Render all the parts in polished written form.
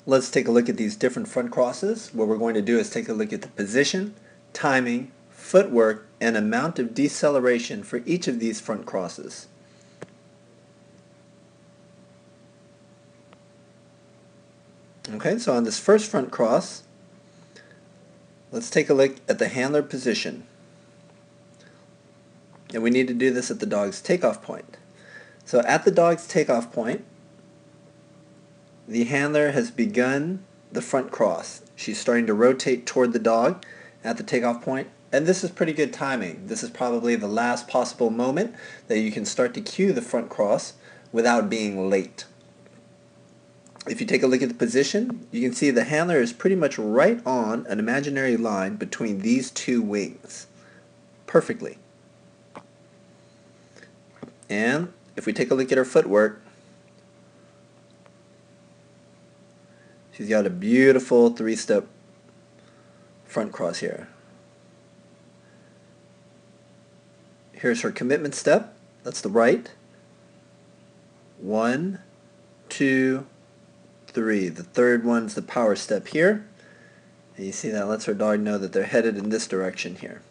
Let's take a look at these different front crosses. What we're going to do is take a look at the position, timing, footwork, and amount of deceleration for each of these front crosses. Okay, so on this first front cross, let's take a look at the handler position. And we need to do this at the dog's takeoff point. So at the dog's takeoff point, the handler has begun the front cross. She's starting to rotate toward the dog at the takeoff point, and this is pretty good timing. This is probably the last possible moment that you can start to cue the front cross without being late. If you take a look at the position, you can see the handler is pretty much right on an imaginary line between these two wings. Perfectly. And if we take a look at her footwork, she's got a beautiful three-step front cross here. Here's her commitment step. That's the right. 1, 2, 3. The third one's the power step here. And you see that lets her dog know that they're headed in this direction here.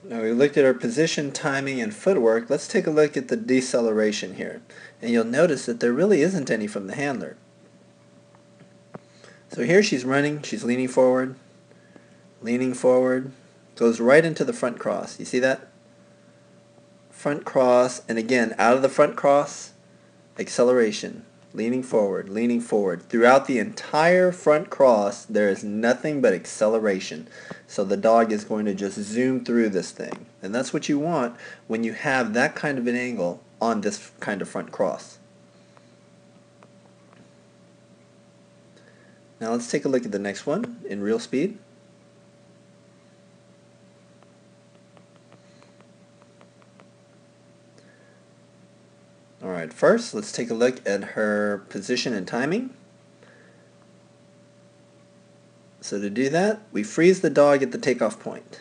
Now we looked at our position, timing, and footwork. Let's take a look at the deceleration here. And you'll notice that there really isn't any from the handler. So here she's running, she's leaning forward, goes right into the front cross. You see that? Front cross, and again, out of the front cross, acceleration. Leaning forward, leaning forward. Throughout the entire front cross, there is nothing but acceleration. So the dog is going to just zoom through this thing. And that's what you want when you have that kind of an angle on this kind of front cross. Now let's take a look at the next one in real speed. Alright, first let's take a look at her position and timing. So to do that, we freeze the dog at the takeoff point.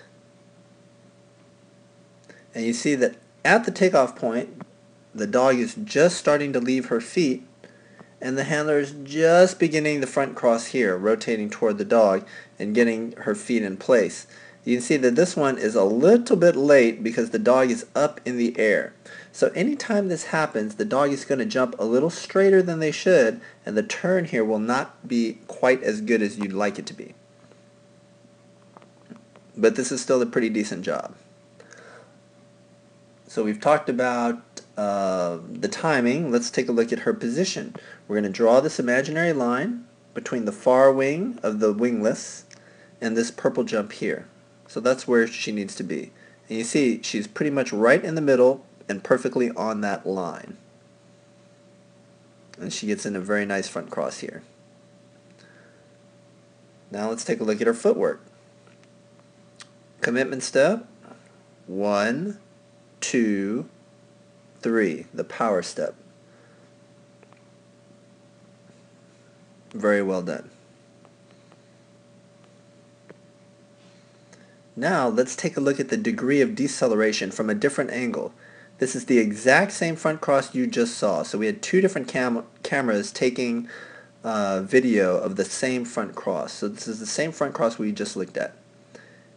And you see that at the takeoff point, the dog is just starting to leave her feet, and the handler is just beginning the front cross here, rotating toward the dog and getting her feet in place. You can see that this one is a little bit late because the dog is up in the air. So anytime this happens, the dog is going to jump a little straighter than they should, and the turn here will not be quite as good as you'd like it to be. But this is still a pretty decent job. So we've talked about the timing. Let's take a look at her position. We're going to draw this imaginary line between the far wing of the wingless and this purple jump here. So that's where she needs to be. And you see she's pretty much right in the middle and perfectly on that line. And she gets in a very nice front cross here. Now let's take a look at her footwork. Commitment step, 1, 2, 3, the power step. Very well done. Now let's take a look at the degree of deceleration from a different angle. This is the exact same front cross you just saw. So we had two different cameras taking video of the same front cross. So this is the same front cross we just looked at.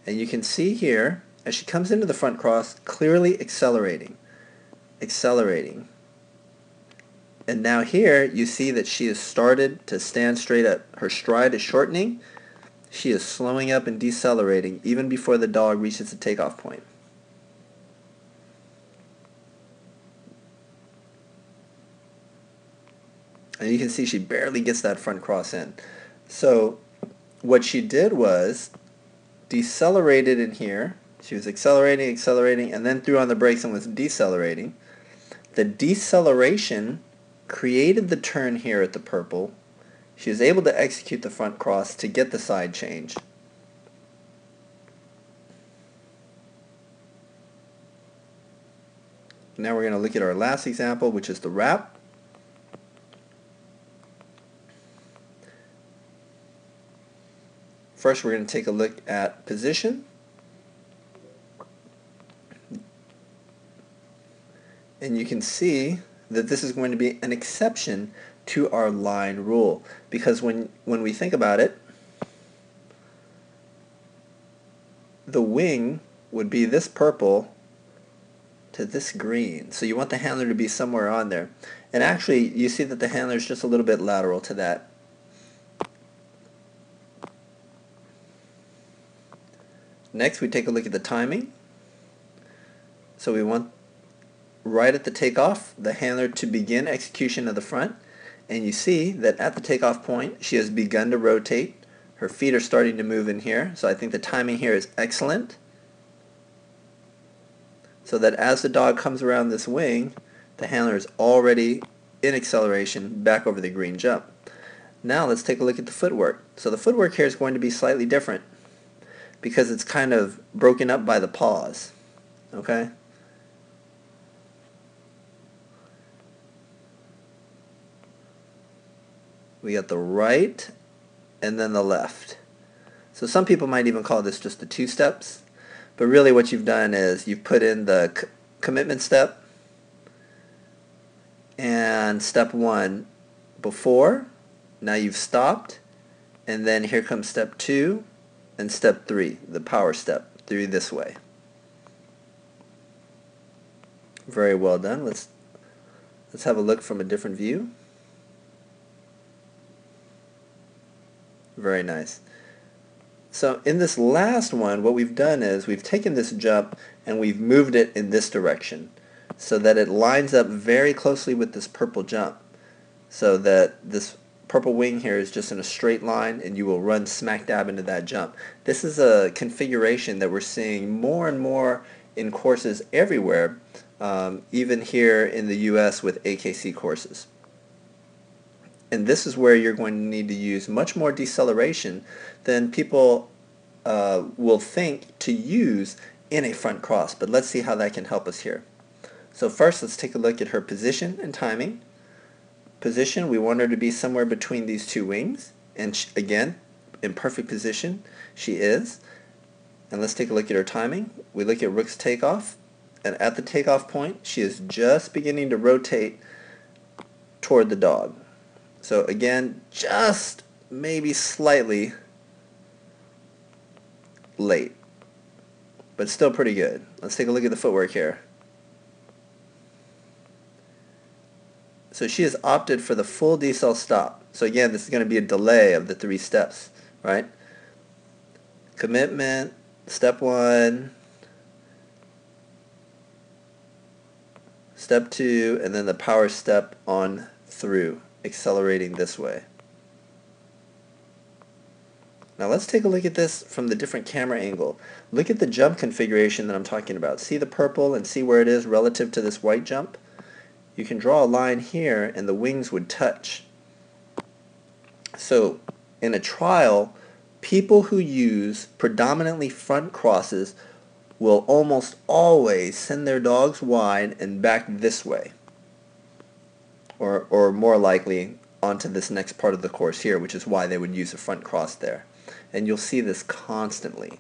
And you can see here, as she comes into the front cross, clearly accelerating. And now here you see that she has started to stand straight up. Her stride is shortening. She is slowing up and decelerating even before the dog reaches the takeoff point. And you can see she barely gets that front cross in. So what she did was decelerated in here. She was accelerating, and then threw on the brakes and was decelerating. The deceleration created the turn here at the purple. She was able to execute the front cross to get the side change. Now we're going to look at our last example, which is the wrap. First we're going to take a look at position. And you can see that this is going to be an exception to our line rule, because when we think about it, the wing would be this purple to this green. So you want the handler to be somewhere on there. And actually you see that the handler is just a little bit lateral to that. Next we take a look at the timing. So we want right at the takeoff the handler to begin execution of the front, and you see that at the takeoff point she has begun to rotate. Her feet are starting to move in here, so I think the timing here is excellent, so that as the dog comes around this wing, the handler is already in acceleration back over the green jump. Now let's take a look at the footwork. So the footwork here is going to be slightly different because it's kind of broken up by the pause. Okay? We got the right and then the left. So some people might even call this just the two steps, but really what you've done is you've put in the commitment step and step one before, now you've stopped, and then here comes step two and step three, the power step, through this way. Very well done. Let's have a look from a different view. Very nice. So in this last one, what we've done is we've taken this jump and we've moved it in this direction so that it lines up very closely with this purple jump, so that this purple wing here is just in a straight line and you will run smack dab into that jump. This is a configuration that we're seeing more and more in courses everywhere, even here in the US with AKC courses. And this is where you're going to need to use much more deceleration than people will think to use in a front cross. But let's see how that can help us here. So first let's take a look at her position and timing. Position, we want her to be somewhere between these two wings. And again, in perfect position, she is. And let's take a look at her timing. We look at rook's takeoff. And at the takeoff point, she is just beginning to rotate toward the dog. So again, just maybe slightly late, but still pretty good. Let's take a look at the footwork here. So she has opted for the full decel stop. So again, this is going to be a delay of the 3 steps, right? Commitment, step 1, step 2, and then the power step on through, accelerating this way. Now let's take a look at this from the different camera angle. Look at the jump configuration that I'm talking about. See the purple and see where it is relative to this white jump? You can draw a line here and the wings would touch. So in a trial, people who use predominantly front crosses will almost always send their dogs wide and back this way. Or more likely onto this next part of the course here, which is why they would use a front cross there. And you'll see this constantly.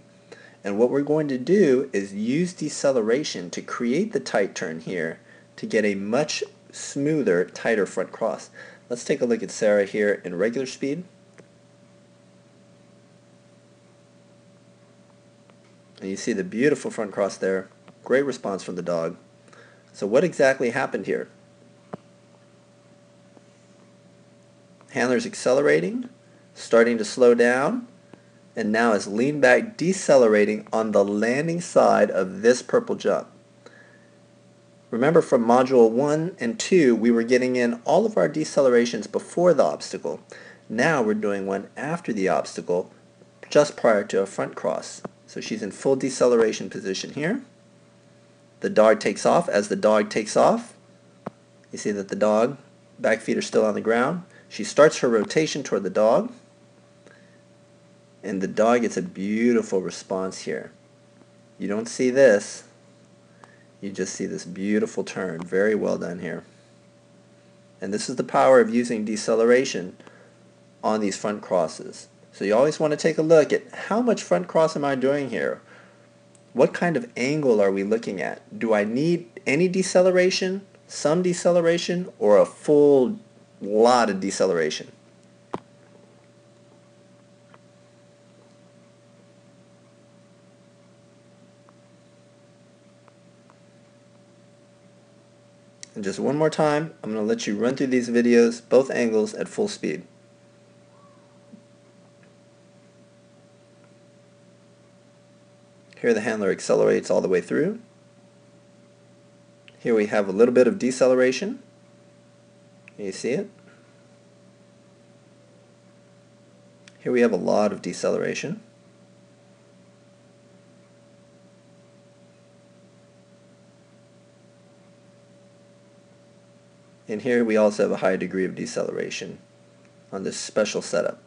And what we're going to do is use deceleration to create the tight turn here to get a much smoother, tighter front cross. Let's take a look at Sarah here in regular speed. And you see the beautiful front cross there. Great response from the dog. So what exactly happened here? Handler's accelerating, starting to slow down, and now is lean back, decelerating on the landing side of this purple jump. Remember from module 1 and 2, we were getting in all of our decelerations before the obstacle. Now we're doing one after the obstacle, just prior to a front cross. So she's in full deceleration position here. The dog takes off. As the dog takes off, you see that the dog, back feet are still on the ground. She starts her rotation toward the dog, and the dog gets a beautiful response here. You don't see this, you just see this beautiful turn. Very well done here. And this is the power of using deceleration on these front crosses. So you always want to take a look at how much front cross am I doing here? What kind of angle are we looking at? Do I need any deceleration, some deceleration, or a full lot of deceleration? And just one more time, I'm going to let you run through these videos, both angles at full speed. Here the handler accelerates all the way through. Here we have a little bit of deceleration. You see it? Here we have a lot of deceleration. And here we also have a high degree of deceleration on this special setup.